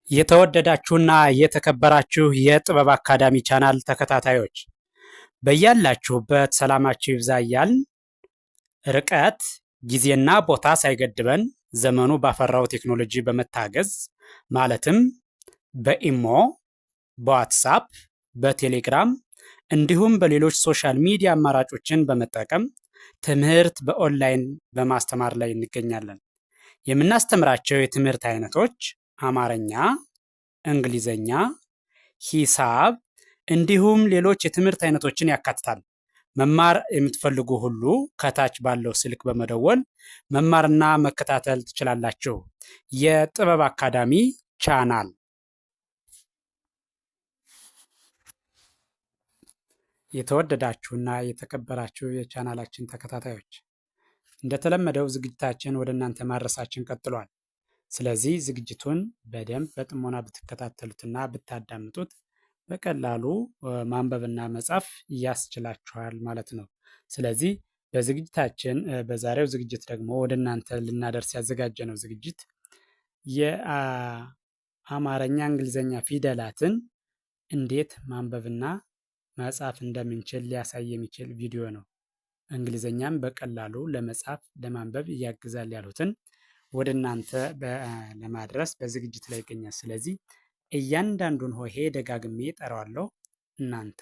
የተወደዳችሁና የተከበራችሁ የጥበብ አካዳሚ ቻናል ተከታታዮች በያላችሁበት ሰላማችሁ ይብዛ እያልን ርቀት ጊዜና ቦታ ሳይገድበን ዘመኑ ባፈራው ቴክኖሎጂ በመታገዝ ማለትም በኢሞ፣ በዋትሳፕ፣ በቴሌግራም እንዲሁም በሌሎች ሶሻል ሚዲያ አማራጮችን በመጠቀም ትምህርት በኦንላይን በማስተማር ላይ እንገኛለን። የምናስተምራቸው የትምህርት አይነቶች አማርኛ፣ እንግሊዘኛ፣ ሂሳብ እንዲሁም ሌሎች የትምህርት አይነቶችን ያካትታል። መማር የምትፈልጉ ሁሉ ከታች ባለው ስልክ በመደወል መማርና መከታተል ትችላላችሁ። የጥበብ አካዳሚ ቻናል የተወደዳችሁና የተከበራችሁ የቻናላችን ተከታታዮች እንደተለመደው ዝግጅታችን ወደ እናንተ ማድረሳችን ቀጥሏል። ስለዚህ ዝግጅቱን በደንብ በጥሞና ብትከታተሉትና ብታዳምጡት በቀላሉ ማንበብና መጻፍ ያስችላችኋል ማለት ነው። ስለዚህ በዛሬው ዝግጅት ደግሞ ወደ እናንተ ልናደርስ ያዘጋጀነው ዝግጅት የአማርኛ እንግሊዘኛ ፊደላትን እንዴት ማንበብና መጻፍ እንደምንችል ሊያሳይ የሚችል ቪዲዮ ነው። እንግሊዘኛም በቀላሉ ለመጻፍ ለማንበብ ያግዛል ያሉትን ወደ እናንተ ለማድረስ በዝግጅት ላይ ይገኛል። ስለዚህ እያንዳንዱን ሆሄ ደጋግሜ ጠራዋለሁ። እናንተ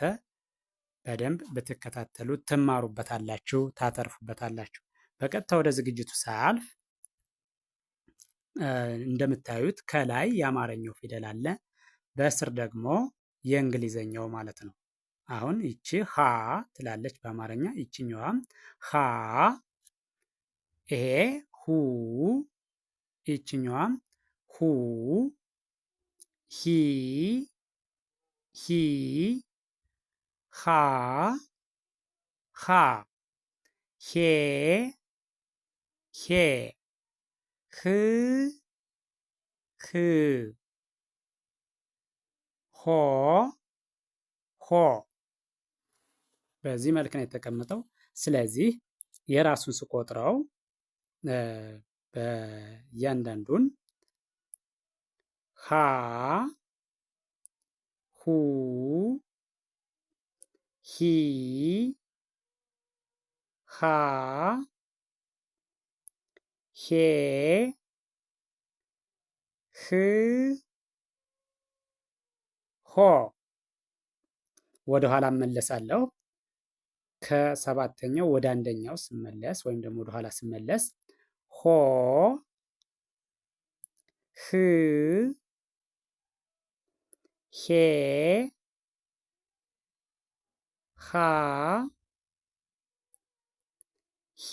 በደንብ ብትከታተሉት ትማሩበታላችሁ፣ ታተርፉበታላችሁ። በቀጥታ ወደ ዝግጅቱ ሳያልፍ እንደምታዩት ከላይ የአማርኛው ፊደል አለ፣ በስር ደግሞ የእንግሊዘኛው ማለት ነው። አሁን ይቺ ሀ ትላለች በአማርኛ፣ ይቺኛዋም ሀ፣ ይሄ ሁ፣ ይቺኛዋም ሁ፣ ሂ፣ ሂ፣ ሃ፣ ሃ፣ ሄ፣ ሄ፣ ህ፣ ህ፣ ሆ፣ ሆ። በዚህ መልክ ነው የተቀመጠው። ስለዚህ የራሱን ስቆጥረው በእያንዳንዱን ሀ፣ ሁ፣ ሂ፣ ሃ፣ ሄ፣ ህ፣ ሆ። ወደ ኋላ እመለሳለሁ። ከሰባተኛው ወደ አንደኛው ስመለስ ወይም ደግሞ ወደ ኋላ ስመለስ ሆ፣ ህ፣ ሄ፣ ሃ፣ ሂ፣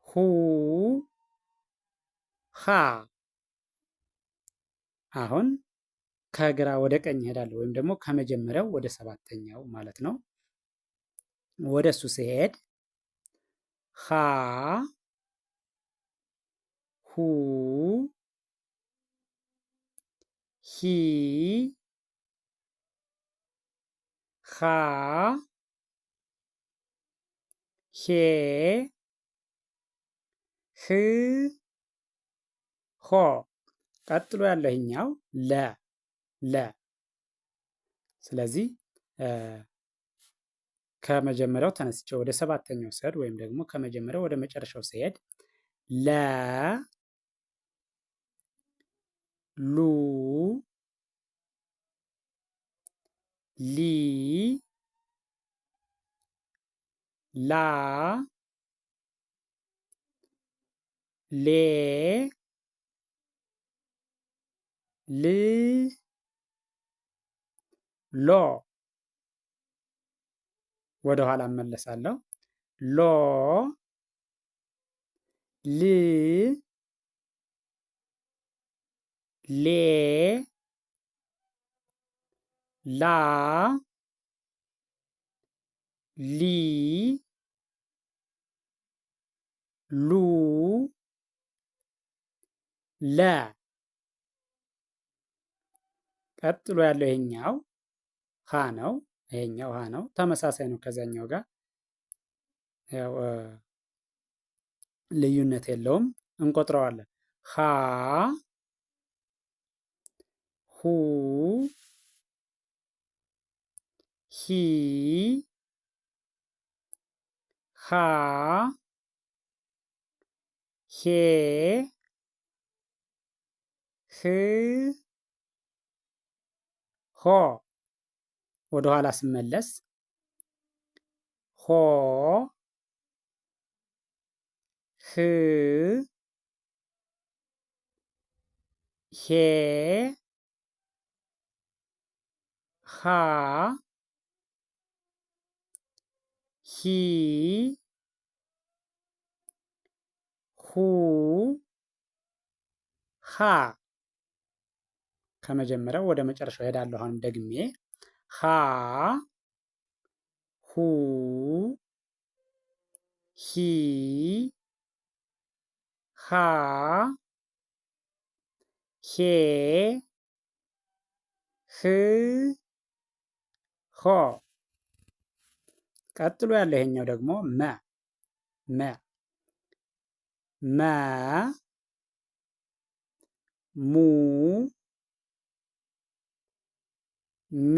ሁ፣ ሃ። አሁን ከግራ ወደ ቀኝ እሄዳለሁ ወይም ደግሞ ከመጀመሪያው ወደ ሰባተኛው ማለት ነው። ወደ እሱ ሲሄድ ሀ፣ ሁ፣ ሂ፣ ሃ፣ ሄ፣ ህ፣ ሆ። ቀጥሎ ያለው ይኸኛው ለ። ስለዚህ ከመጀመሪያው ተነስቼ ወደ ሰባተኛው ስሄድ ወይም ደግሞ ከመጀመሪያው ወደ መጨረሻው ስሄድ ለ፣ ሉ፣ ሊ፣ ላ፣ ሌ፣ ል፣ ሎ። ወደ ኋላ እመለሳለሁ። ሎ፣ ል፣ ሌ፣ ላ፣ ሊ፣ ሉ፣ ለ። ቀጥሎ ያለው ይሄኛው ሀ ነው። ይሄኛው ሀ ነው። ተመሳሳይ ነው ከዛኛው ጋር ያው ልዩነት የለውም። እንቆጥረዋለን። ሃ ሁ ሂ ሃ ሄ ህ ሆ። ወደ ኋላ ስመለስ ሆ ህ ሄ ሃ ሂ ሁ ሃ። ከመጀመሪያው ወደ መጨረሻው ሄዳለሁ። አሁንም ደግሜ ሃ ሁ ሂ ሃ ሄ ህ ሆ። ቀጥሎ ያለው ይሄኛው ደግሞ መ መ መ ሙ ሚ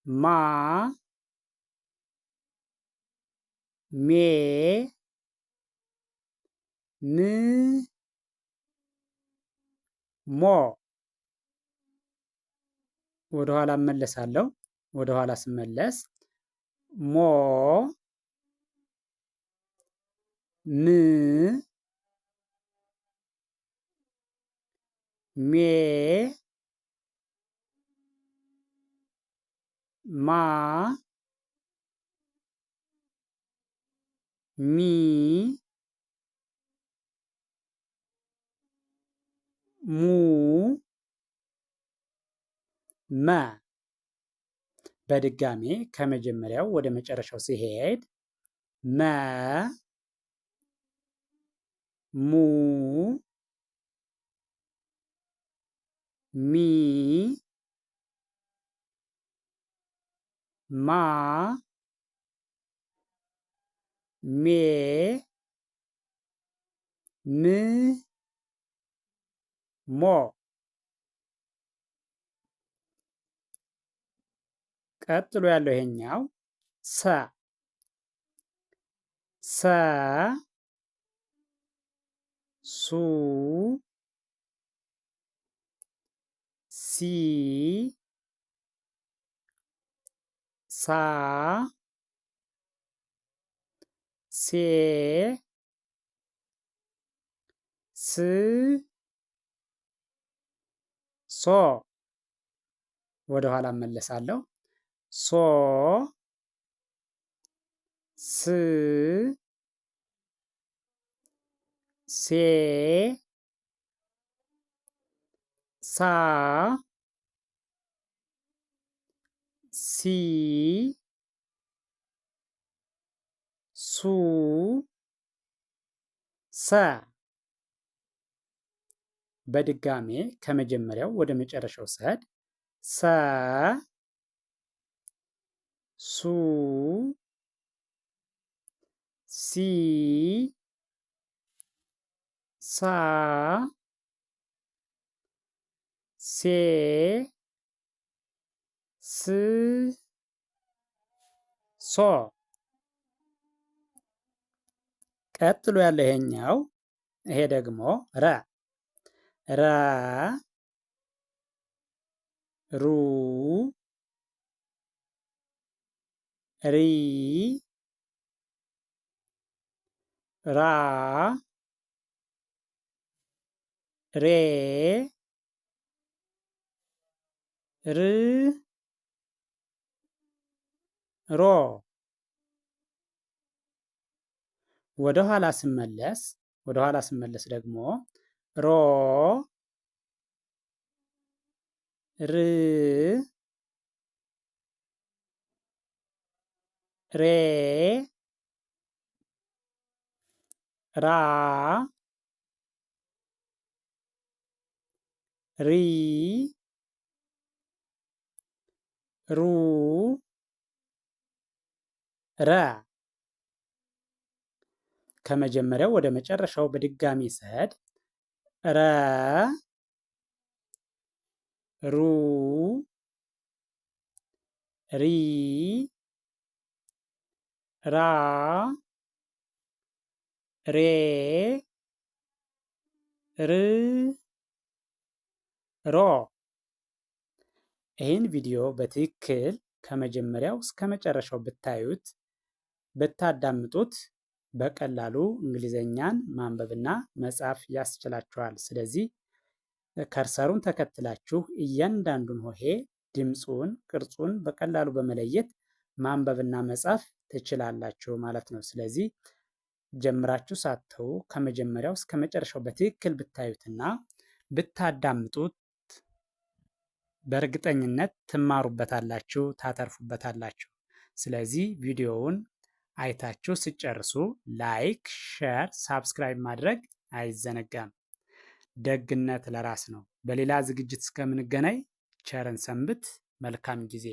ማ ሜ ም ሞ። ወደ ኋላ እመለሳለሁ። ወደ ኋላ ስመለስ ሞ ም ሜ ማ ሚ ሙ መ። በድጋሜ ከመጀመሪያው ወደ መጨረሻው ሲሄድ መ ሙ ሚ ማ ሜ ም ሞ። ቀጥሎ ያለው ይሄኛው ሰ ሰ ሱ ሲ ሳ ሴ ስ ሶ። ወደ ኋላ እመለሳለሁ። ሶ ስ ሴ ሳ ሲ ሱ ሰ። በድጋሜ ከመጀመሪያው ወደ መጨረሻው ስሄድ ሰ ሱ ሲ ሳ ሴ ስ ሶ። ቀጥሎ ያለ ይሄኛው ይሄ ደግሞ ረ ረ ሩ ሪ ራ ሬ ር ሮ። ወደ ኋላ ስመለስ ደግሞ ሮ ር ሬ ራ ሪ ሩ ረ። ከመጀመሪያው ወደ መጨረሻው በድጋሚ ስሄድ ረ ሩ ሪ ራ ሬ ር ሮ። ይህን ቪዲዮ በትክክል ከመጀመሪያው እስከ መጨረሻው ብታዩት ብታዳምጡት በቀላሉ እንግሊዘኛን ማንበብና መጻፍ ያስችላችኋል። ስለዚህ ከርሰሩን ተከትላችሁ እያንዳንዱን ሆሄ ድምፁን፣ ቅርጹን በቀላሉ በመለየት ማንበብና መጻፍ ትችላላችሁ ማለት ነው። ስለዚህ ጀምራችሁ ሳትተው ከመጀመሪያው እስከ መጨረሻው በትክክል ብታዩትና ብታዳምጡት በእርግጠኝነት ትማሩበታላችሁ፣ ታተርፉበታላችሁ። ስለዚህ ቪዲዮውን አይታችሁ ሲጨርሱ ላይክ፣ ሼር፣ ሳብስክራይብ ማድረግ አይዘነጋም። ደግነት ለራስ ነው። በሌላ ዝግጅት እስከምንገናኝ ቸርን ሰንብት። መልካም ጊዜ